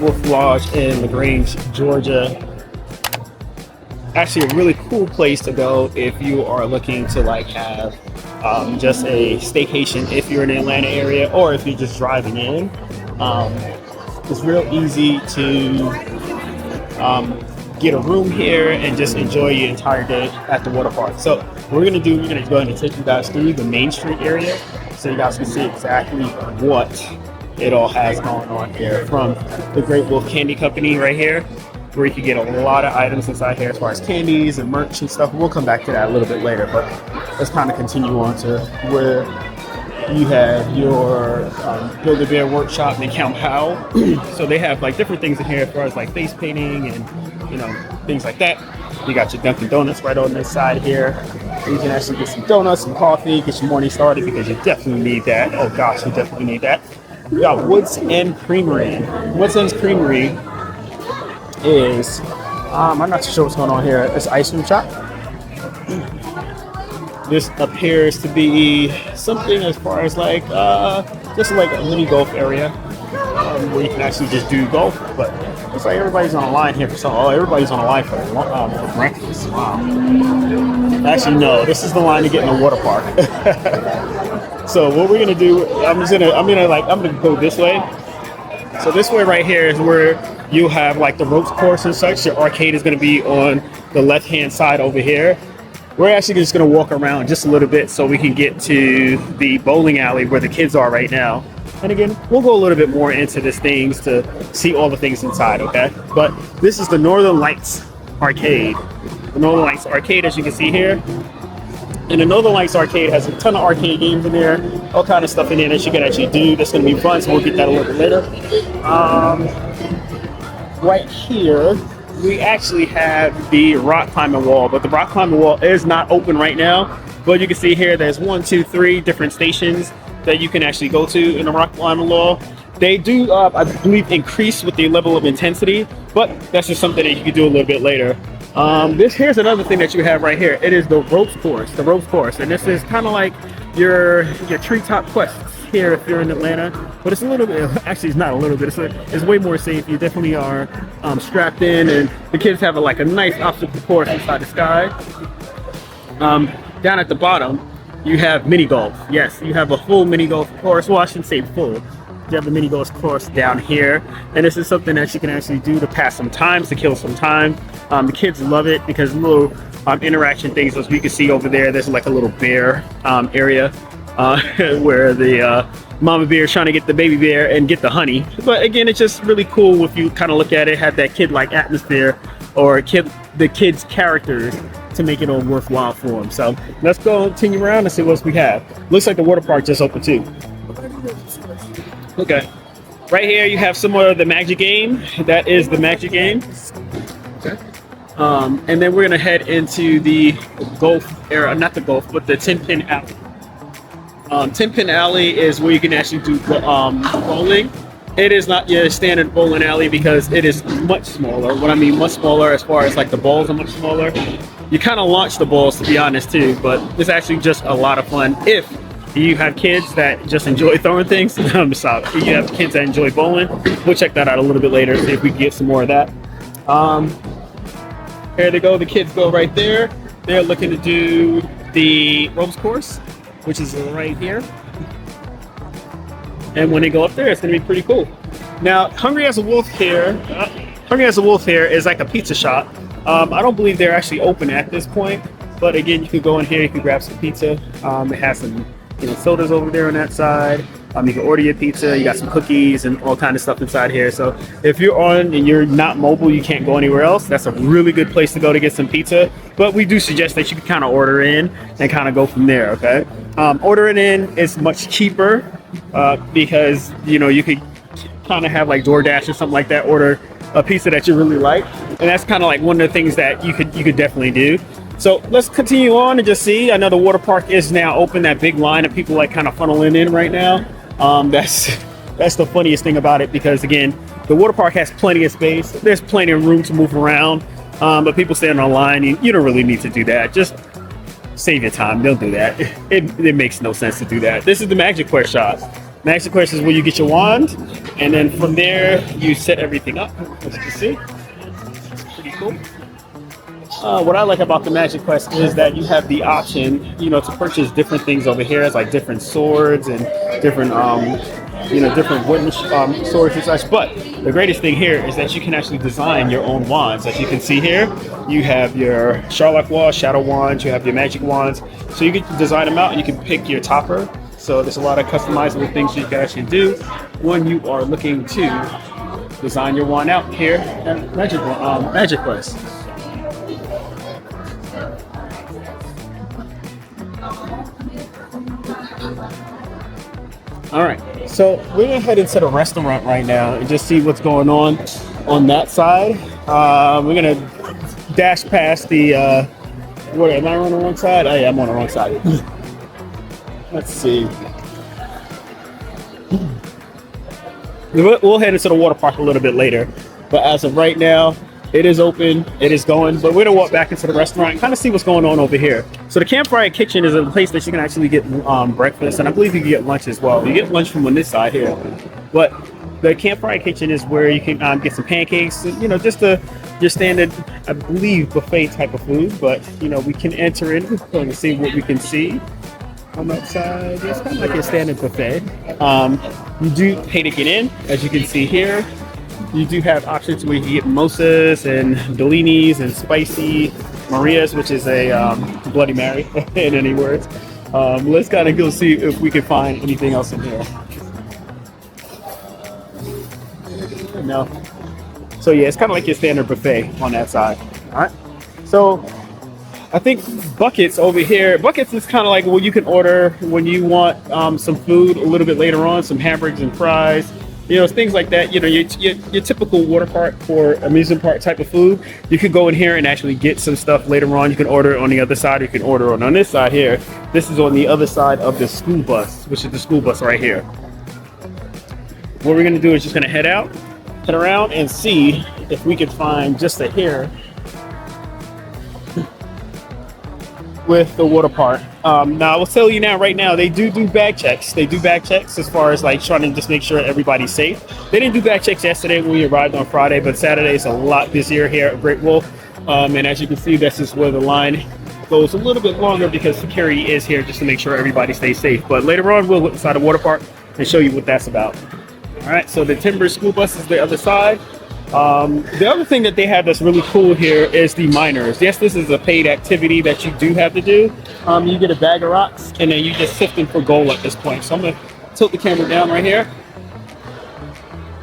Wolf Lodge in LaGrange, Georgia. Actually a really cool place to go if you are looking to like have just a staycation if you're in the Atlanta area, or if you're just driving in. It's real easy to get a room here and just enjoy your entire day at the water park. So what we're gonna do, we're gonna go ahead and take you guys through the Main Street area so you guys can see exactly what it all has going on here, from the Great Wolf Candy Company right here, where you can get a lot of items inside here as far as candies and merch and stuff. We'll come back to that a little bit later, but let's kind of continue on to where you have your Build-A-Bear workshop and Count Powell. So they have like different things in here as far as like face painting and, you know, things like that. You got your Dunkin' Donuts right on this side here. You can actually get some donuts, some coffee, get your morning started, because you definitely need that. Oh gosh, you definitely need that. We got Woods End Creamery. Woods End Creamery is, I'm not too sure what's going on here. It's an ice cream shop. This appears to be something as far as like, just like a mini golf area where you can actually just do golf. But looks like everybody's on a line here for something. Oh, everybody's on a line for breakfast. Wow. Actually, no, this is the line to get in the water park. So what we're gonna do, I'm gonna go this way. So this way right here is where you have like the ropes course and such. Your arcade is gonna be on the left-hand side over here. We're actually just gonna walk around just a little bit so we can get to the bowling alley where the kids are right now. And again, we'll go a little bit more into these things to see all the things inside, okay? But this is the Northern Lights Arcade. The Northern Lights Arcade, as you can see here. And the Northern Lights Arcade has a ton of arcade games in there, all kind of stuff in there that you can actually do. That's going to be fun, so we'll get that a little bit later. Right here, we actually have the rock climbing wall, but the rock climbing wall is not open right now. But you can see here, there's 1, 2, 3 different stations that you can actually go to in the rock climbing wall. They do, I believe, increase with the level of intensity, but that's just something that you can do a little bit later. Here's another thing that you have right here. It is the ropes course, and this is kind of like your treetop quests here if you're in Atlanta. But it's a little bit, actually it's not a little bit, it's way more safe. You definitely are strapped in, and the kids have a nice obstacle course inside the sky. Down at the bottom, you have mini golf. Yes, you have a full mini golf course. Well, I shouldn't say full. You have the mini golf course down here, and this is something that you can actually do to pass some time, to kill some time. The kids love it because little interaction things, as we can see over there, there's like a little bear area where the mama bear is trying to get the baby bear and get the honey. But again, it's just really cool if you kind of look at it, have that kid-like atmosphere, or the kids' characters to make it all worthwhile for them. So let's go continue around and see what else we have. Looks like the water park just opened too. Okay, right here you have some more of the Magic game. That is the Magic game. Okay. And then we're gonna head into the golf area, not the golf, but the 10-pin alley. 10-pin alley is where you can actually do bowling. It is not your standard bowling alley because it is much smaller. What I mean much smaller as far as like the balls are much smaller. You kind of launch the balls, to be honest, too, but it's actually just a lot of fun if you have kids that just enjoy throwing things. I'm sorry. If you have kids that enjoy bowling, we'll check that out a little bit later, see if we can get some more of that. Here they go. The kids go right there. They're looking to do the ropes course, which is right here. And when they go up there, it's going to be pretty cool. Now, Hungry as a Wolf here is like a pizza shop. I don't believe they're actually open at this point, but again, you can go in here, you can grab some pizza. It has some sodas over there on that side. You can order your pizza. You got some cookies and all kind of stuff inside here. So if you're on and you're not mobile, you can't go anywhere else, that's a really good place to go to get some pizza. But we do suggest that you can kind of order in and kind of go from there, okay? Ordering in is much cheaper because, you could kind of have like DoorDash or something like that, order a pizza that you really like. And that's kind of like one of the things that you could definitely do. So let's continue on and just see. I know the water park is now open. That big line of people like kind of funneling in right now. That's the funniest thing about it, because again, the water park has plenty of space. There's plenty of room to move around, but people standing on line, you don't really need to do that. Just save your time. Don't do that. It makes no sense to do that. This is the Magic Quest shop. Magic Quest is where you get your wand, and then from there you set everything up. As you can see, it's pretty cool. What I like about the Magic Quest is that you have the option, to purchase different things over here. It's like different swords and different, different wooden swords and such. But the greatest thing here is that you can actually design your own wands. As you can see here, you have your Sharlock wand, Shadow wands, you have your Magic wands. So you can design them out, and you can pick your topper. So there's a lot of customizable things you can actually do when you are looking to design your wand out here at Magic Quest. All right, so we're gonna head into the restaurant right now and just see what's going on that side. We're gonna dash past the. What am I on the wrong side? Oh yeah, I'm on the wrong side. Let's see. We'll head into the water park a little bit later, but as of right now, it is open, it is going, but we're gonna walk back into the restaurant and kind of see what's going on over here. So the Campfire Kitchen is a place that you can actually get breakfast, and I believe you can get lunch as well. You get lunch from on this side here, but the Campfire Kitchen is where you can get some pancakes, just your standard, I believe, buffet type of food. But we can enter in and see what we can see on that side. It's kind of like a standard buffet. You do pay to get in, as you can see here. You do have options where you can get mimosas and Bellinis and spicy Marias, which is a Bloody Mary in any words. Let's kind of go see if we can find anything else in here. No. So yeah, it's kind of like your standard buffet on that side. All right. So I think buckets over here. Buckets is kind of like what you can order when you want some food a little bit later on, some hamburgers and fries. Things like that. Your typical water park or amusement park type of food. You could go in here and actually get some stuff later on. You can order it on the other side. You can order it on this side here. This is on the other side of the school bus, which is the school bus right here. What we're gonna do is just gonna head around and see if we can find just a hair with the water park. Now I will tell you right now, they do bag checks. They do bag checks as far as like trying to just make sure everybody's safe. They didn't do bag checks yesterday when we arrived on Friday, but Saturday is a lot busier here at Great Wolf. And as you can see, this is where the line goes a little bit longer because security is here just to make sure everybody stays safe. But later on, we'll look inside the water park and show you what that's about. All right, so the Timber school bus is the other side. The other thing that they have that's really cool here is the miners. Yes, this is a paid activity that you do have to do. You get a bag of rocks and then you just sift them for gold at this point. So I'm gonna tilt the camera down right here.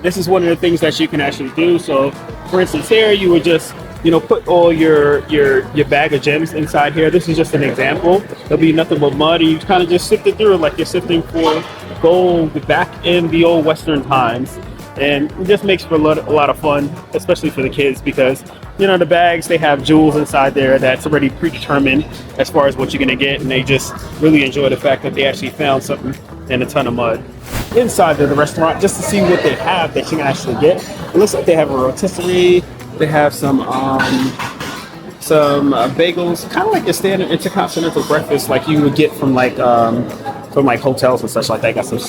This is one of the things that you can actually do. So for instance here, you would just put all your bag of gems inside here. This is just an example. There'll be nothing but mud, and you kind of just sift it through it like you're sifting for gold back in the old Western times. And it just makes for a lot of fun, especially for the kids, because the bags, they have jewels inside there that's already predetermined as far as what you're gonna get, and they just really enjoy the fact that they actually found something in a ton of mud inside of the restaurant, just to see what they have that you can actually get. It looks like they have a rotisserie. They have some bagels, kind of like a standard intercontinental breakfast, like you would get from hotels and such like that. Got some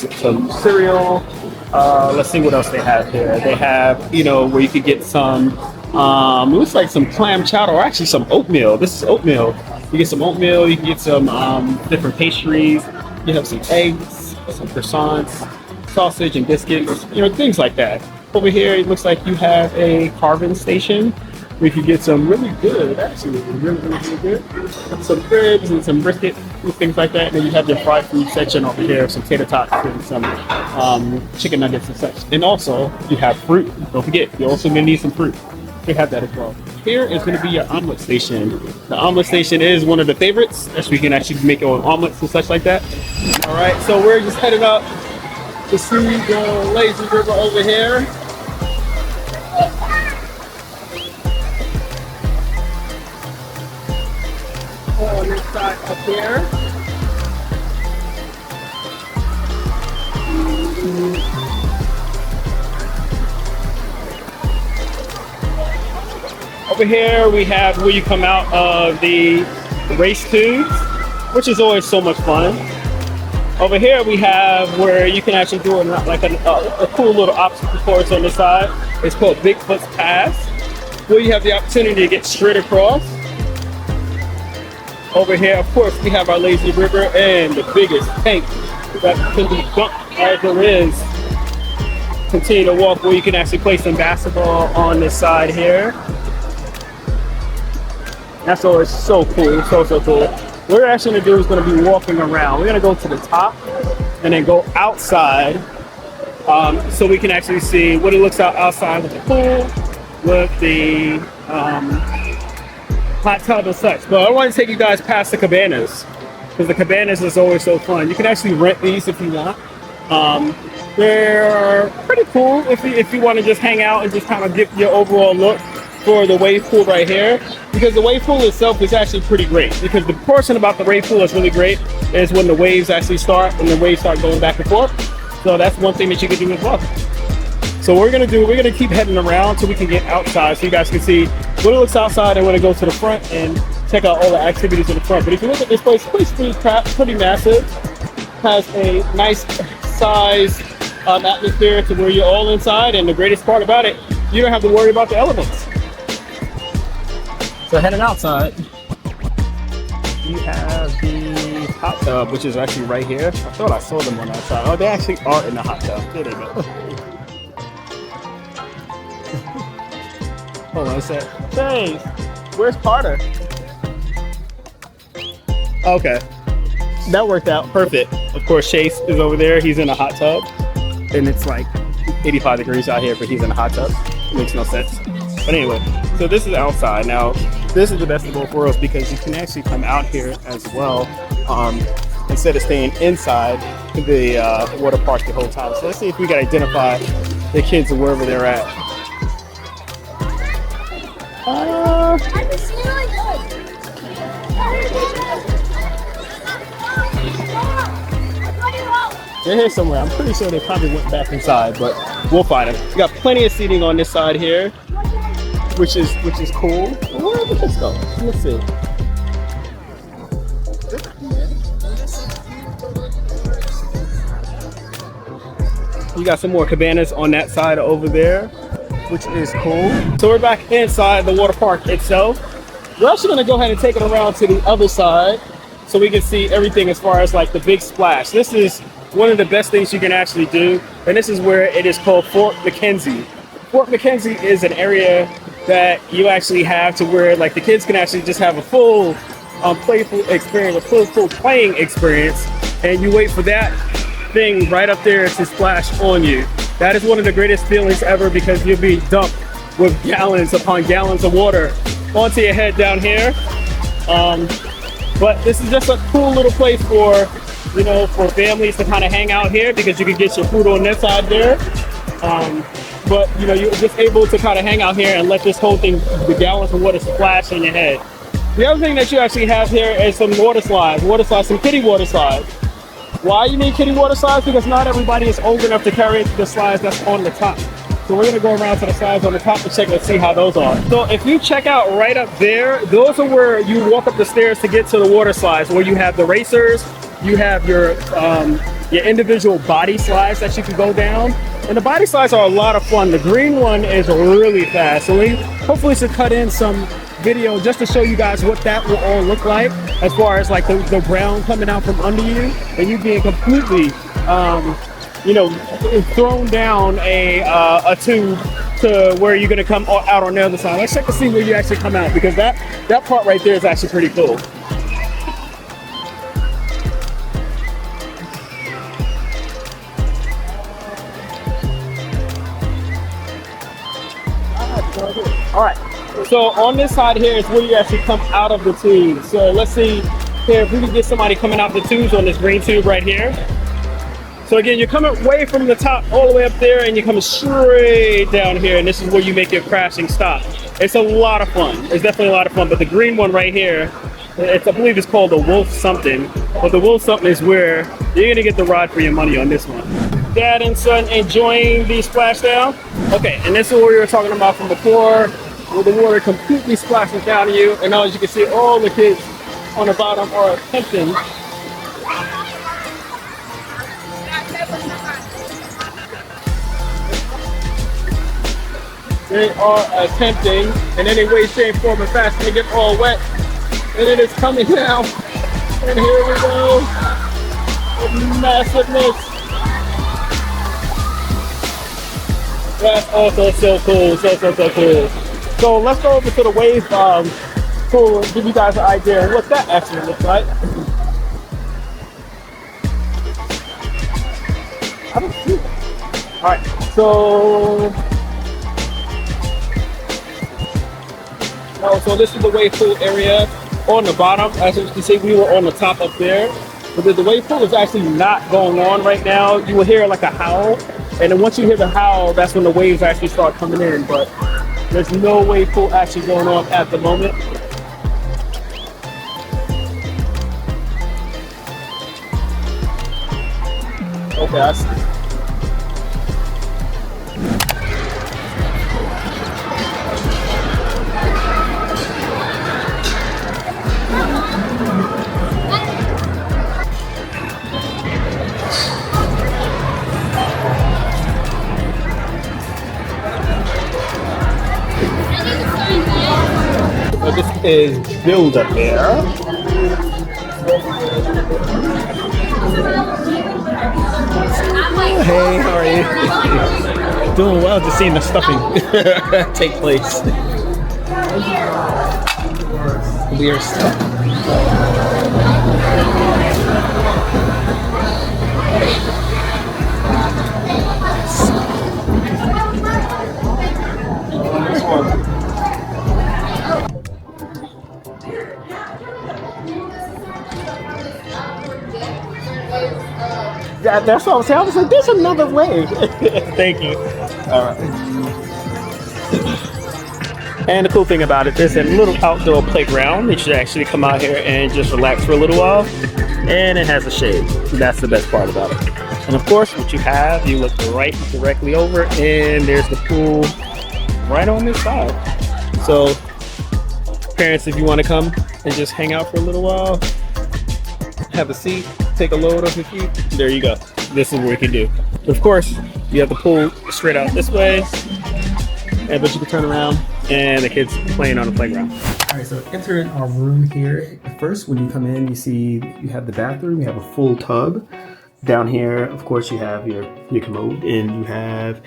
cereal. Let's see what else they have here. They have, where you could get some, it looks like some clam chowder, or actually some oatmeal. This is oatmeal. You get some oatmeal, you can get some different pastries. You have some eggs, some croissants, sausage and biscuits, things like that. Over here, it looks like you have a carving station. We could get some really good, actually, really good. Some ribs and some brisket and things like that. And then you have your fried food section over here, some tater tots and some chicken nuggets and such. And also, you have fruit. Don't forget, you're also gonna need some fruit. They have that as well. Here is gonna be your omelet station. The omelet station is one of the favorites, as we can actually make our own omelets and such like that. All right, so we're just headed up to see the lazy river over here. On this side up here. Over here we have where you come out of the race tubes, which is always so much fun. Over here we have where you can actually do a cool little obstacle course on the side. It's called Bigfoot's Pass, where you have the opportunity to get straight across. Over here, of course, we have our lazy river and the biggest tank that can be bumped as there is. Continue to walk where you can actually play some basketball on this side here. That's always so cool, so cool. What we're actually gonna do is gonna be walking around. We're gonna go to the top and then go outside so we can actually see what it looks like outside with the pool, with the hot tub and such. But I want to take you guys past the cabanas because the cabanas is always so fun. You can actually rent these if you want. They're pretty cool if you want to just hang out and just kind of get your overall look for the wave pool right here, because the wave pool itself is actually pretty great, because the portion about the wave pool that's really great is when the waves actually start and the waves start going back and forth. So that's one thing that you can do as well. So what we're gonna keep heading around so we can get outside so you guys can see what it looks outside, and we're gonna go to the front and check out all the activities in the front. But if you look at this place, it's pretty massive. Has a nice size atmosphere to where you're all inside, and the greatest part about it, you don't have to worry about the elements. So heading outside, you have the hot tub, which is actually right here. I thought I saw them on that side. Oh, they actually are in the hot tub. There they go. Hold on a sec. Hey, where's Carter? Okay, that worked out perfect. Of course, Chase is over there. He's in a hot tub, and it's like 85 degrees out here, but he's in a hot tub. It makes no sense. But anyway, so this is outside. Now, this is the best of both worlds because you can actually come out here as well instead of staying inside the water park the whole time. So let's see if we can identify the kids wherever they're at. They're here somewhere. I'm pretty sure they probably went back inside, but we'll find them. We got plenty of seating on this side here, which is cool. Where did this go? Let's see. You got some more cabanas on that side over there, which is cool. So we're back inside the water park itself. We're actually gonna go ahead and take it around to the other side so we can see everything as far as like the big splash. This is one of the best things you can actually do, and this is where it is called Fort McKenzie. Fort McKenzie is an area that you actually have to where like the kids can actually just have a full playful experience, a full playing experience, and you wait for that thing right up there to splash on you. That is one of the greatest feelings ever because you'll be dumped with gallons upon gallons of water onto your head down here. But this is just a cool little place for, you know, for families to kind of hang out here because you can get your food on that side there. But you know, you're just able to kind of hang out here and let this whole thing, the gallons of water splash on your head. The other thing that you actually have here is some water slides, some kiddie water slides. Why you need kiddie water slides? Because not everybody is old enough to carry the slides that's on the top. So we're gonna go around to the slides on the top and check and see how those are. So if you check out right up there, those are where you walk up the stairs to get to the water slides, where you have the racers, you have your individual body slides that you can go down. And the body slides are a lot of fun. The green one is really fast. So we hopefully should cut in some video just to show you guys what that will all look like as far as like the ground coming out from under you and you being completely thrown down a tube to where you're gonna come out on the other side. Let's check to see where you actually come out, because that part right there is actually pretty cool. All right, so on this side here is where you actually come out of the tube. So let's see here if we can get somebody coming out the tubes on this green tube right here. So again, you're coming way from the top all the way up there, and you're coming straight down here, and this is where you make your crashing stop. It's a lot of fun. It's definitely a lot of fun. But the green one right here, I believe it's called the Wolf something. But the Wolf something is where you're gonna get the ride for your money on this one. Dad and son enjoying the splashdown. Okay, and this is what we were talking about from before, where the water completely splashes down to you, and now as you can see, all the kids on the bottom are attempting They are attempting in any way, shape, form, or fashion to get all wet. And it is coming down. And here we go. Massiveness. That's also so cool. So cool. So let's go over to the wave pool and give you guys an idea of what that actually looks like. I don't see it. Alright, so this is the wave pool area on the bottom. As you can see, we were on the top up there. But the wave pool is actually not going on right now. You will hear like a howl. And then once you hear the howl, that's when the waves actually start coming in. But there's no wave pool actually going on at the moment. Okay, I see. So this is build up there. Hey, how are you? Doing well, just seeing the stuffing take place. Weird stuff. That's what I was saying. I was like, there's another way. Thank you. All right. And the cool thing about it, there's a little outdoor playground. You should actually come out here and just relax for a little while. And it has a shade. That's the best part about it. And of course, what you have, you look right directly over, and there's the pool right on this side. So, parents, if you want to come and just hang out for a little while, have a seat, take a load off your feet, there you go. This is what we can do. But of course, you have the pool straight out this way, but you can turn around and the kids playing on the playground. All right, so entering our room here. First, when you come in, you see you have the bathroom, you have a full tub. Down here, of course, you have your commode, and you have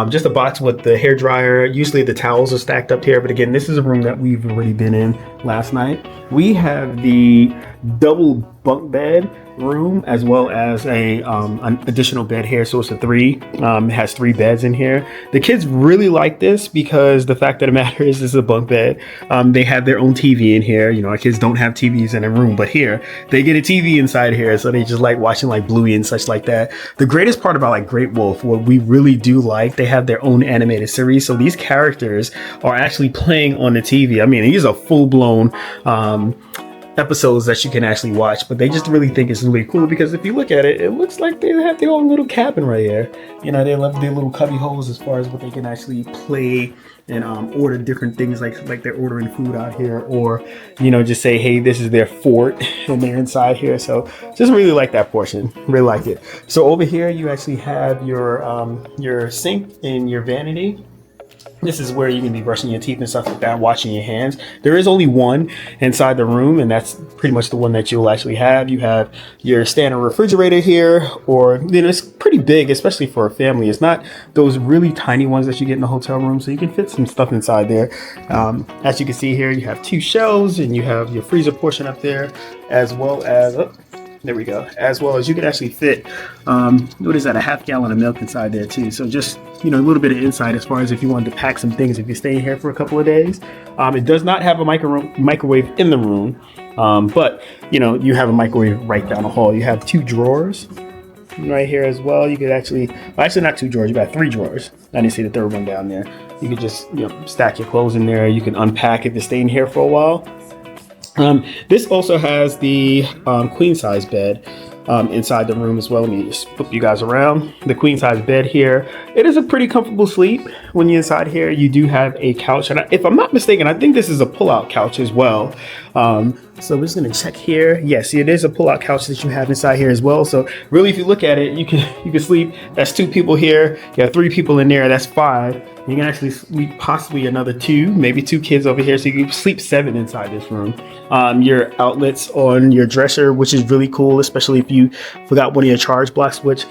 just a box with the hair dryer. Usually the towels are stacked up here, but again, this is a room that we've already been in last night. We have the double bunk bed room as well as an additional bed here, so it's a 3. It has 3 beds in here. The kids really like this because the fact of the matter is this is a bunk bed. They have their own TV in here. You know, our kids don't have TVs in a room, but here they get a TV inside here, so they just like watching like Bluey and such like that. The greatest part about like Great Wolf, what we really do like, they have their own animated series, so these characters are actually playing on the TV. I mean, these are full-blown episodes that you can actually watch, but they just really think it's really cool because if you look at it, it looks like they have their own little cabin right here. You know, they love their little cubby holes as far as what they can actually play and order different things, like they're ordering food out here, or you know, just say, hey, this is their fort and they're inside here. So just really like that portion, really like it. So over here you actually have your sink and your vanity. This is where you can be brushing your teeth and stuff like that, washing your hands. There is only one inside the room, and that's pretty much the one that you'll actually have. You have your standard refrigerator here, or, you know, it's pretty big, especially for a family. It's not those really tiny ones that you get in the hotel room, so you can fit some stuff inside there. As you can see here, you have 2 shelves, and you have your freezer portion up there, as well as, there we go. As well as you can actually fit, what is that, a half gallon of milk inside there too. So just, you know, a little bit of insight as far as if you wanted to pack some things if you're staying here for a couple of days. It does not have a microwave in the room, but you know, you have a microwave right down the hall. You have 2 drawers right here as well. You could actually, well, actually not 2 drawers, you got 3 drawers. I didn't see the 3rd one down there. You could just, you know, stack your clothes in there. You can unpack if you're staying here for a while. This also has the queen size bed inside the room as well. Let me just flip you guys around. The queen size bed here, it is a pretty comfortable sleep. When you're inside here, you do have a couch, and if I'm not mistaken, I think this is a pull-out couch as well. So we're just gonna check here. Yes, it is a pull-out couch that you have inside here as well. So really, if you look at it, you can sleep. That's 2 people here. You have 3 people in there. That's 5. You can actually sleep possibly another 2, maybe 2 kids over here. So you can sleep 7 inside this room. Your outlets on your dresser, which is really cool, especially if you forgot one of your charge blocks, which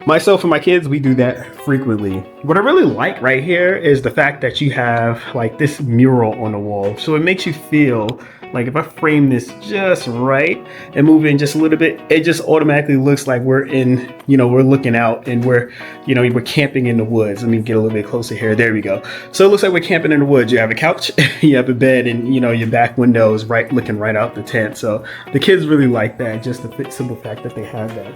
myself and my kids, we do that frequently. What I really like right here is the fact that you have like this mural on the wall. So it makes you feel like if I frame this just right and move in just a little bit, it just automatically looks like we're in, we're looking out and we're camping in the woods. Let me get a little bit closer here. There we go. So it looks like we're camping in the woods. You have a couch, you have a bed, and your back window is looking right out the tent. So the kids really like that, just the simple fact that they have that.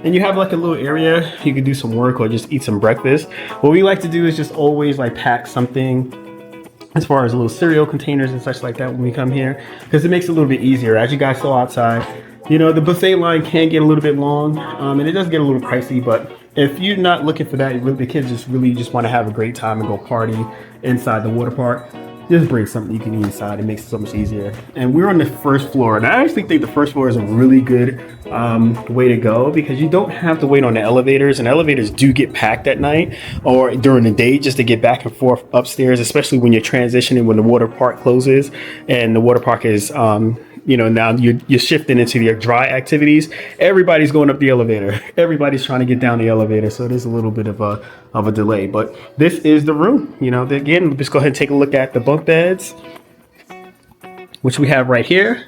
And you have like a little area you can do some work or just eat some breakfast. What we like to do is just always like pack something as far as little cereal containers and such like that when we come here, because it makes it a little bit easier. As you guys saw outside, the buffet line can get a little bit long, and it does get a little pricey, but if you're not looking for that, the kids just want to have a great time and go party inside the water park, just bring something you can eat inside. It makes it so much easier. And we're on the first floor, and I actually think the first floor is a really good way to go, because you don't have to wait on the elevators, and elevators do get packed at night or during the day just to get back and forth upstairs, especially when you're transitioning, when the water park closes and the water park is now you're shifting into your dry activities. Everybody's going up the elevator. Everybody's trying to get down the elevator. So there's a little bit of a delay, but this is the room. Again, let's go ahead and take a look at the bunk beds, which we have right here.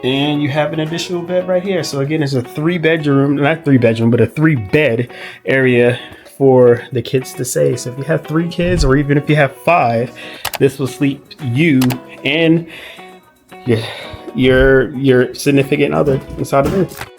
And you have an additional bed right here. So again, it's a 3-bedroom, not 3-bedroom, but a 3-bed area for the kids to stay. So if you have 3 kids, or even if you have 5, this will sleep you and your significant other inside of it.